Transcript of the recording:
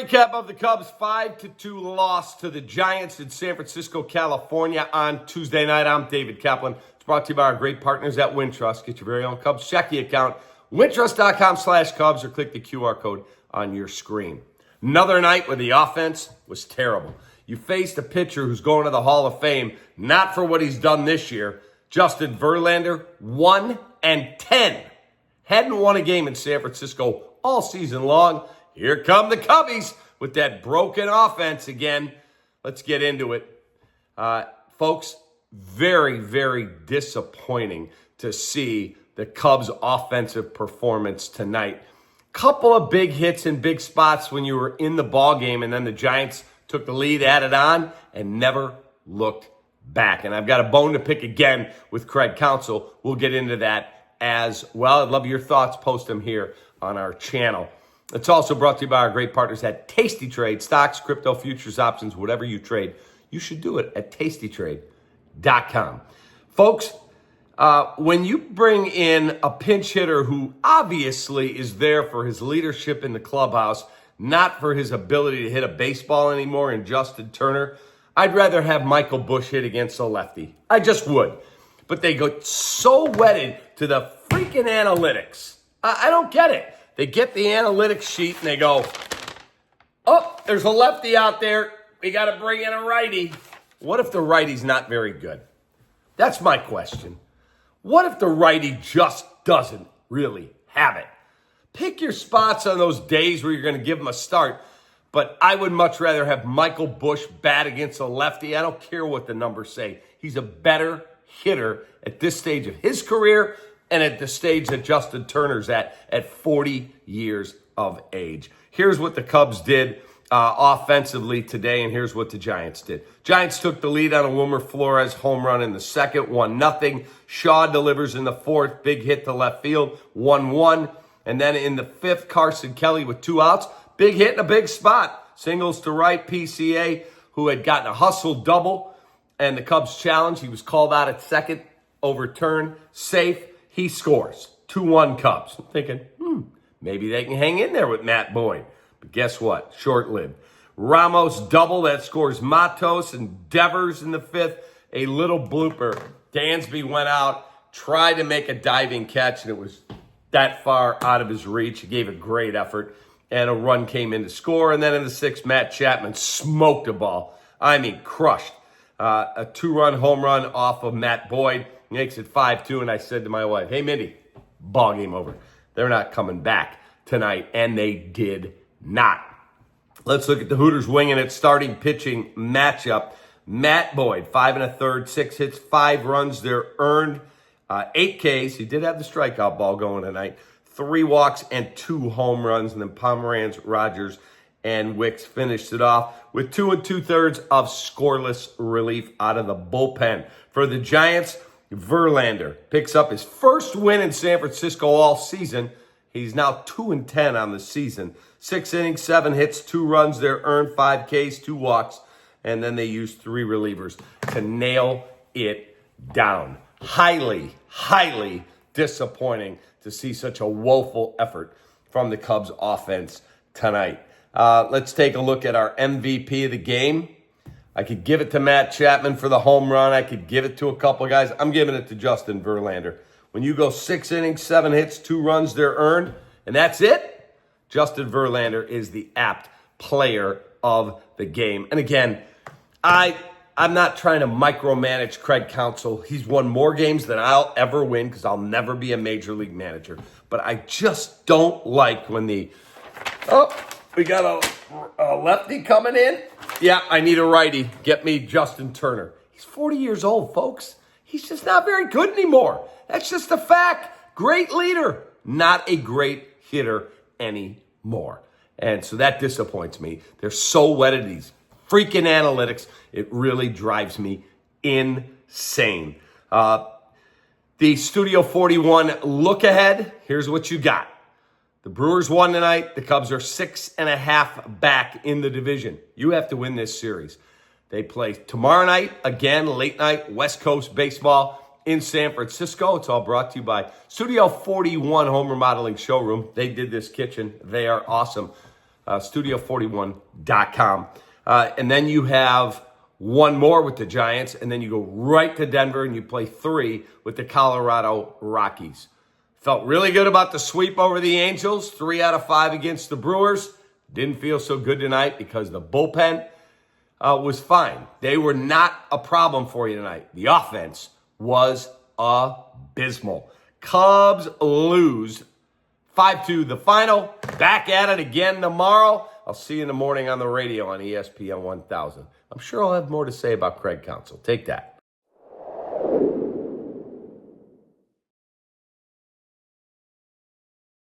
recap of the Cubs' 5-2 loss to the Giants in San Francisco, California on Tuesday night. I'm David Kaplan. It's brought to you by our great partners at Wintrust. Get your very own Cubs checking account, wintrust.com/Cubs, or click the QR code on your screen. Another night where the offense was terrible. You faced a pitcher who's going to the Hall of Fame, not for what he's done this year. Justin Verlander, 1-10. Hadn't won a game in San Francisco all season long. Here come the Cubbies with that broken offense again. Let's get into it. Folks, very, very disappointing to see the Cubs' offensive performance tonight. Couple of big hits in big spots when you were in the ball game, and then the Giants took the lead, added on, and never looked back. And I've got a bone to pick again with Craig Counsell. We'll get into that as well. I'd love your thoughts. Post them here on our channel. It's also brought to you by our great partners at Tasty Trade. Stocks, crypto, futures, options, whatever you trade, you should do it at tastytrade.com. Folks, when you bring in a pinch hitter who obviously is there for his leadership in the clubhouse, not for his ability to hit a baseball anymore, in Justin Turner, I'd rather have Michael Busch hit against a lefty. I just would. But they go so wedded to the freaking analytics. I don't get it. They get the analytics sheet and they go, oh, there's a lefty out there. We got to bring in a righty. What if the righty's not very good? That's my question. What if the righty just doesn't really have it? Pick your spots on those days where you're going to give him a start. But I would much rather have Michael Busch bat against a lefty. I don't care what the numbers say. He's a better hitter at this stage of his career and at the stage that Justin Turner's at 40 years of age. Here's what the Cubs did offensively today, and here's what the Giants did. Giants took the lead on a Wilmer Flores home run in the second, 1-0. Shaw delivers in the fourth, big hit to left field, 1-1. And then in the fifth, Carson Kelly with 2 outs, big hit in a big spot. Singles to right, PCA, who had gotten a hustle double, and the Cubs challenge. He was called out at second, overturned, safe. He scores. 2-1 Cubs. I'm thinking, maybe they can hang in there with Matt Boyd. But guess what? Short-lived. Ramos double that scores Matos and Devers in the fifth. A little blooper. Dansby went out, tried to make a diving catch, and it was that far out of his reach. He gave a great effort, and a run came in to score. And then in the sixth, Matt Chapman smoked a ball. I mean, crushed. A 2-run home run off of Matt Boyd. Makes it 5-2, and I said to my wife, hey, Mindy, ball game over. They're not coming back tonight, and they did not. Let's look at the Hooters winging it starting pitching matchup. Matt Boyd, 5 1/3, 6 hits, 5 runs. They're earned, 8 Ks. He did have the strikeout ball going tonight. 3 walks and 2 home runs, and then Pomeranz, Rogers, and Wicks finished it off with 2 2/3 of scoreless relief out of the bullpen. For the Giants, Verlander picks up his first win in San Francisco all season. He's now 2-10 on the season. 6 innings, 7 hits, 2 runs. They're earned, 5 Ks, 2 walks. And then they used 3 relievers to nail it down. Highly, highly disappointing to see such a woeful effort from the Cubs offense tonight. Let's take a look at our MVP of the game. I could give it to Matt Chapman for the home run. I could give it to a couple of guys. I'm giving it to Justin Verlander. When you go 6 innings, 7 hits, 2 runs, they're earned, and that's it, Justin Verlander is the apt player of the game. And again, I'm not trying to micromanage Craig Counsell. He's won more games than I'll ever win because I'll never be a major league manager. But I just don't like when we got a lefty coming in. Yeah, I need a righty. Get me Justin Turner. He's 40 years old, folks. He's just not very good anymore. That's just a fact. Great leader, not a great hitter anymore. And so that disappoints me. They're so wedded to these freaking analytics. It really drives me insane. The Studio 41 look ahead. Here's what you got. The Brewers won tonight. The Cubs are 6.5 back in the division. You have to win this series. They play tomorrow night, again, late night, West Coast baseball in San Francisco. It's all brought to you by Studio 41 Home Remodeling Showroom. They did this kitchen. They are awesome. studio41.com. And then you have one more with the Giants, and then you go right to Denver and you play 3 with the Colorado Rockies. Felt really good about the sweep over the Angels, 3 out of 5 against the Brewers. Didn't feel so good tonight because the bullpen was fine. They were not a problem for you tonight. The offense was abysmal. Cubs lose 5-2 the final. Back at it again tomorrow. I'll see you in the morning on the radio on ESPN 1000. I'm sure I'll have more to say about Craig Counsell. Take that.